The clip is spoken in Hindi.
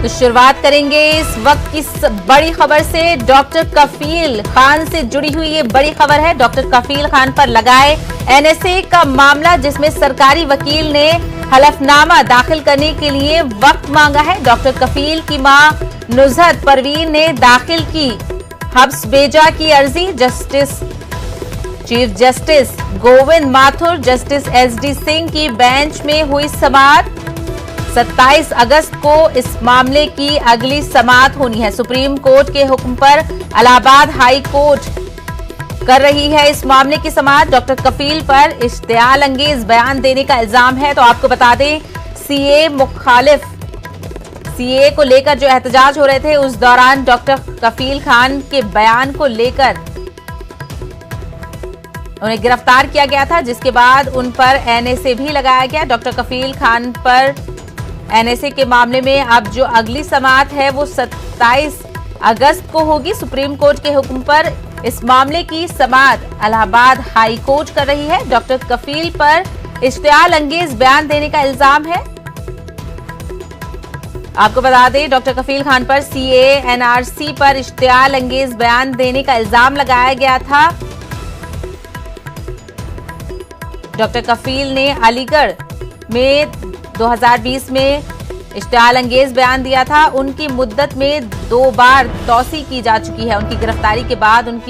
तो शुरुआत करेंगे इस वक्त की बड़ी खबर से। डॉक्टर कफील खान से जुड़ी हुई ये बड़ी खबर है। डॉक्टर कफील खान पर लगाए एनएसए का मामला, जिसमें सरकारी वकील ने हलफनामा दाखिल करने के लिए वक्त मांगा है। डॉक्टर कफील की मां नुजहत परवीन ने दाखिल की हब्स बेजा की अर्जी। Chief justice Govind Mathur, justice SD Singh की बेंच में हुई समाअत। 27 अगस्त को इस मामले की अगली समाअत होनी है। सुप्रीम कोर्ट के हुक्म पर इलाहाबाद हाई कोर्ट कर रही है इस मामले की समाअत। डॉक्टर कफील पर इश्तियाल अंगेज बयान देने का इल्जाम है। तो आपको बता दें, सीए को लेकर जो एहतजाज हो रहे थे, उस दौरान डॉक्टर कफील खान के बयान को लेकर उन्हें गिरफ्तार किया गया था, जिसके बाद उन पर एनएसए भी लगाया गया। डॉक्टर कफील खान पर एनएसए के मामले में अब जो अगली समाअत है वो 27 अगस्त को होगी। सुप्रीम कोर्ट के हुक्म पर इस मामले की समाअत इलाहाबाद हाई कोर्ट कर रही है। डॉक्टर कफील पर इश्तियाल अंगेज बयान देने का इल्जाम है। आपको बता दें, डॉक्टर कफील खान पर सीए एनआरसी पर इश्तियाल अंगेज बयान देने का इल्जाम लगाया गया था। डॉक्टर कफील ने अलीगढ़ में 2020 में इश्तियाल अंगेज बयान दिया था। उनकी मुद्दत में 2 बार तौसी की जा चुकी है। उनकी गिरफ्तारी के बाद उनकी